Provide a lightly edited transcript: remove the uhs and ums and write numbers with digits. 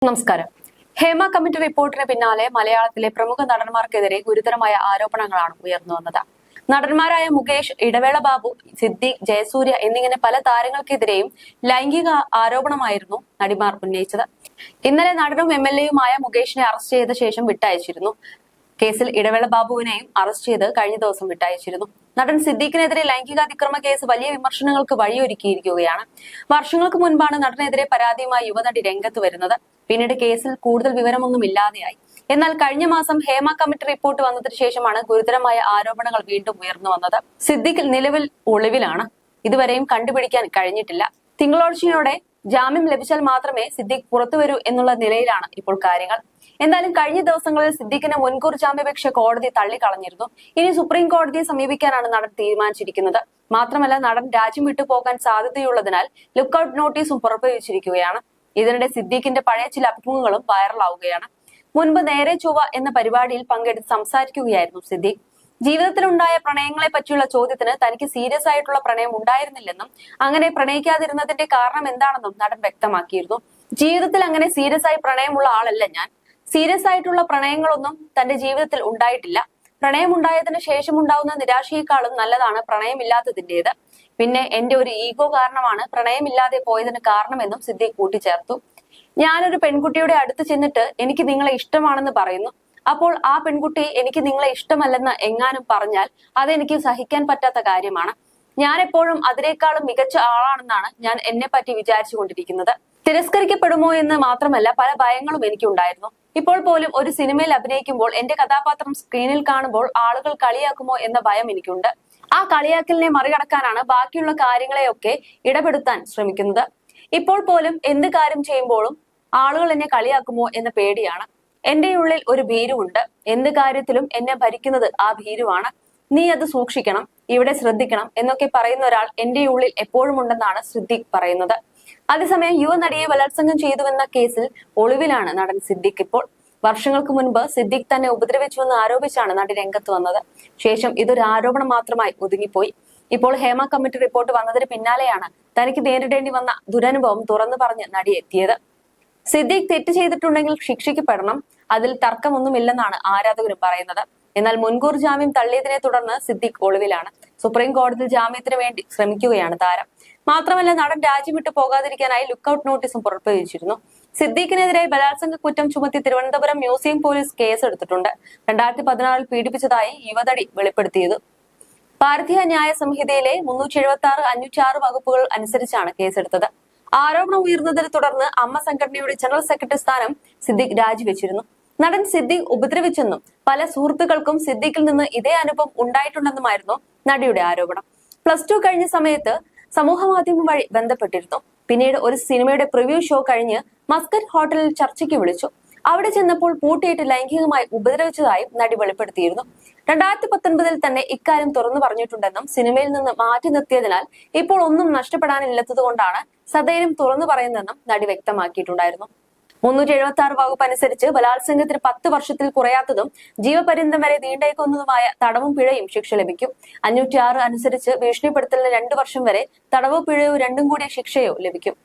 നമസ്കാരം. ഹേമ കമ്മിറ്റി റിപ്പോർട്ടിന് പിന്നാലെ മലയാളത്തിലെ പ്രമുഖ നടന്മാർക്കെതിരെ ഗുരുതരമായ ആരോപണങ്ങളാണ് ഉയർന്നു വന്നത്. നടന്മാരായ മുകേഷ്, ഇടവേള ബാബു, സിദ്ദീഖ്, ജയസൂര്യ എന്നിങ്ങനെ പല താരങ്ങൾക്കെതിരെയും ലൈംഗിക ആരോപണമായിരുന്നു നടിമാർ ഉന്നയിച്ചത്. ഇന്നലെ നടനും MLA-യുമായ മുകേഷിനെ അറസ്റ്റ് ചെയ്ത ശേഷം വിട്ടയച്ചിരുന്നു. കേസിൽ ഇടവേള ബാബുവിനെയും അറസ്റ്റ് ചെയ്ത് കഴിഞ്ഞ ദിവസം വിട്ടയച്ചിരുന്നു. നടൻ സിദ്ദീഖിനെതിരെ ലൈംഗികാതിക്രമ കേസ് വലിയ വിമർശനങ്ങൾക്ക് വഴിയൊരുക്കിയിരിക്കുകയാണ്. വർഷങ്ങൾക്ക് മുൻപാണ് നടനെതിരെ പരാതിയുമായി യുവനടി രംഗത്ത് വരുന്നത്. പിന്നീട് കേസിൽ കൂടുതൽ വിവരമൊന്നും ഇല്ലാതെയായി. എന്നാൽ കഴിഞ്ഞ മാസം ഹേമ കമ്മിറ്റി റിപ്പോർട്ട് വന്നതിന് ശേഷമാണ് ഗുരുതരമായ ആരോപണങ്ങൾ വീണ്ടും ഉയർന്നു വന്നത്. സിദ്ദീഖ് നിലവിൽ ഒളിവിലാണ്. ഇതുവരെയും കണ്ടുപിടിക്കാൻ കഴിഞ്ഞിട്ടില്ല. തിങ്കളാഴ്ചയോടെ ജാമ്യം ലഭിച്ചാൽ മാത്രമേ സിദ്ദീഖ് പുറത്തുവരൂ എന്നുള്ള നിലയിലാണ് ഇപ്പോൾ കാര്യങ്ങൾ. എന്തായാലും കഴിഞ്ഞ ദിവസങ്ങളിൽ സിദ്ദീഖിന് മുൻകൂർ ജാമ്യാപേക്ഷ കോടതി തള്ളിക്കളഞ്ഞിരുന്നു. ഇനി സുപ്രീം കോടതിയെ സമീപിക്കാനാണ് നടൻ തീരുമാനിച്ചിരിക്കുന്നത്. മാത്രമല്ല, നടൻ രാജ്യം വിട്ടു പോകാൻ സാധ്യതയുള്ളതിനാൽ ലുക്കൌട്ട് നോട്ടീസും പുറപ്പെടുവിച്ചിരിക്കുകയാണ്. ഇതിനിടെ സിദ്ദീഖിന്റെ പഴയ ചില അഭിമുഖങ്ങളും വൈറലാവുകയാണ്. മുൻപ് നേരെ ചൊവ്വ എന്ന പരിപാടിയിൽ പങ്കെടുത്ത് സംസാരിക്കുകയായിരുന്നു സിദ്ദീഖ്. ജീവിതത്തിലുണ്ടായ പ്രണയങ്ങളെ പറ്റിയുള്ള ചോദ്യത്തിന് തനിക്ക് സീരിയസ് ആയിട്ടുള്ള പ്രണയം ഉണ്ടായിരുന്നില്ലെന്നും അങ്ങനെ പ്രണയിക്കാതിരുന്നതിന്റെ കാരണം എന്താണെന്നും നടൻ വ്യക്തമാക്കിയിരുന്നു. ജീവിതത്തിൽ അങ്ങനെ സീരിയസ് ആയി പ്രണയമുള്ള ആളല്ല ഞാൻ. സീരിയസ് ആയിട്ടുള്ള പ്രണയങ്ങളൊന്നും തന്റെ ജീവിതത്തിൽ ഉണ്ടായിട്ടില്ല. പ്രണയമുണ്ടായതിനു ശേഷം ഉണ്ടാവുന്ന നിരാശയെക്കാളും നല്ലതാണ് പ്രണയമില്ലാത്തതിന്റേത്. പിന്നെ എന്റെ ഒരു ഈഗോ കാരണമാണ് പ്രണയമില്ലാതെ പോയതിന് കാരണമെന്നും സിദ്ദീഖ് കൂട്ടിച്ചേർത്തു. ഞാനൊരു പെൺകുട്ടിയുടെ അടുത്ത് ചെന്നിട്ട് എനിക്ക് നിങ്ങളെ ഇഷ്ടമാണെന്ന് പറയുന്നു. അപ്പോൾ ആ പെൺകുട്ടി എനിക്ക് നിങ്ങളെ ഇഷ്ടമല്ലെന്ന് എങ്ങാനും പറഞ്ഞാൽ അതെനിക്ക് സഹിക്കാൻ പറ്റാത്ത കാര്യമാണ്. ഞാൻ എപ്പോഴും അതിനേക്കാളും മികച്ച ആളാണെന്നാണ് ഞാൻ എന്നെ പറ്റി വിചാരിച്ചു കൊണ്ടിരിക്കുന്നത്. തിരസ്കരിക്കപ്പെടുമോ എന്ന് മാത്രമല്ല, പല ഭയങ്ങളും എനിക്കുണ്ടായിരുന്നു. ഇപ്പോൾ പോലും ഒരു സിനിമയിൽ അഭിനയിക്കുമ്പോൾ എന്റെ കഥാപാത്രം സ്ക്രീനിൽ കാണുമ്പോൾ ആളുകൾ കളിയാക്കുമോ എന്ന ഭയം എനിക്കുണ്ട്. ആ കളിയാക്കലിനെ മറികടക്കാനാണ് ബാക്കിയുള്ള കാര്യങ്ങളെയൊക്കെ ഇടപെടുത്താൻ ശ്രമിക്കുന്നത്. ഇപ്പോൾ പോലും എന്ത് കാര്യം ചെയ്യുമ്പോഴും ആളുകൾ എന്നെ കളിയാക്കുമോ എന്ന പേടിയാണ്. എന്റെ ഉള്ളിൽ ഒരു ഭീരുവുണ്ട്. എന്ത് കാര്യത്തിലും എന്നെ ഭരിക്കുന്നത് ആ ഭീരുവാണ്. നീ അത് സൂക്ഷിക്കണം, ഇവിടെ ശ്രദ്ധിക്കണം എന്നൊക്കെ പറയുന്ന ഒരാൾ എന്റെ ഉള്ളിൽ എപ്പോഴും ഉണ്ടെന്നാണ് സിദ്ദീഖ് പറയുന്നത്. അതേസമയം യുവനടിയെ ബലാത്സംഗം ചെയ്തുവെന്ന കേസിൽ ഒളിവിലാണ് നടൻ സിദ്ദീഖ് ഇപ്പോൾ. വർഷങ്ങൾക്ക് മുൻപ് സിദ്ദീഖ് തന്നെ ഉപദ്രവിച്ചുവെന്ന് ആരോപിച്ചാണ് നടി രംഗത്ത് വന്നത്. ശേഷം ഇതൊരു ആരോപണം മാത്രമായി ഒതുങ്ങിപ്പോയി. ഇപ്പോൾ ഹേമ കമ്മിറ്റി റിപ്പോർട്ട് വന്നതിന് പിന്നാലെയാണ് തനിക്ക് നേരിടേണ്ടി വന്ന ദുരനുഭവം തുറന്നു പറഞ്ഞ് നടി എത്തിയത്. സിദ്ദീഖ് തെറ്റ് ചെയ്തിട്ടുണ്ടെങ്കിൽ ശിക്ഷിക്കപ്പെടണം, അതിൽ തർക്കമൊന്നുമില്ലെന്നാണ് ആരാധകരും പറയുന്നത്. എന്നാൽ മുൻകൂർ ജാമ്യം തള്ളിയതിനെ തുടർന്ന് സിദ്ദീഖ് ഒളിവിലാണ്. സുപ്രീം കോടതിയിൽ ജാമ്യത്തിന് വേണ്ടി ശ്രമിക്കുകയാണ് താരം. മാത്രമല്ല, നടൻ രാജ്യം വിട്ടു പോകാതിരിക്കാനായി ലുക്കൌട്ട് നോട്ടീസും പുറപ്പെടുവിച്ചിരുന്നു. സിദ്ദീഖിനെതിരെ ബലാത്സംഗ കുറ്റം ചുമത്തി തിരുവനന്തപുരം മ്യൂസിയം പോലീസ് കേസെടുത്തിട്ടുണ്ട്. 2016 പീഡിപ്പിച്ചതായി യുവതടി വെളിപ്പെടുത്തിയത്. ഭാരതീയ ന്യായ സംഹിതയിലെ 376, 506 വകുപ്പുകൾ അനുസരിച്ചാണ് കേസെടുത്തത്. ആരോപണം ഉയർന്നതിനെ തുടർന്ന് അമ്മ സംഘടനയുടെ ജനറൽ സെക്രട്ടറി സ്ഥാനം സിദ്ദീഖ് രാജിവെച്ചിരുന്നു. നടൻ സിദ്ദീഖ് ഉപദ്രവിച്ചെന്നും പല സുഹൃത്തുക്കൾക്കും സിദ്ദീഖിൽ നിന്ന് ഇതേ അനുഭവം ഉണ്ടായിട്ടുണ്ടെന്നുമായിരുന്നു നടിയുടെ ആരോപണം. +2 കഴിഞ്ഞ സമയത്ത് സമൂഹ മാധ്യമം വഴി ബന്ധപ്പെട്ടിരുന്നു. പിന്നീട് ഒരു സിനിമയുടെ പ്രിവ്യൂ ഷോ കഴിഞ്ഞ് മസ്കറ്റ് ഹോട്ടലിൽ ചർച്ചയ്ക്ക് വിളിച്ചു. അവിടെ ചെന്നപ്പോൾ പൂട്ടിയിട്ട് ലൈംഗികമായി ഉപദ്രവിച്ചതായും നടി വെളിപ്പെടുത്തിയിരുന്നു. 2019 തന്നെ ഇക്കാര്യം തുറന്നു പറഞ്ഞിട്ടുണ്ടെന്നും സിനിമയിൽ നിന്ന് മാറ്റി നിർത്തിയതിനാൽ ഇപ്പോൾ ഒന്നും നഷ്ടപ്പെടാനില്ലാത്തതുകൊണ്ടാണ് സധൈര്യം തുറന്നു പറയുന്നതെന്നും നടി വ്യക്തമാക്കിയിട്ടുണ്ടായിരുന്നു. 376 വകുപ്പ് അനുസരിച്ച് ബലാത്സംഗത്തിന് 10 വർഷത്തിൽ കുറയാത്തതും ജീവപര്യന്തം വരെ നീണ്ടേക്കുന്നതുമായ തടവും പിഴയും ശിക്ഷ ലഭിക്കും. 506 അനുസരിച്ച് ഭീഷണിപ്പെടുത്തലിന് 2 വർഷം വരെ തടവോ പിഴയോ രണ്ടും കൂടിയ ശിക്ഷയോ ലഭിക്കും.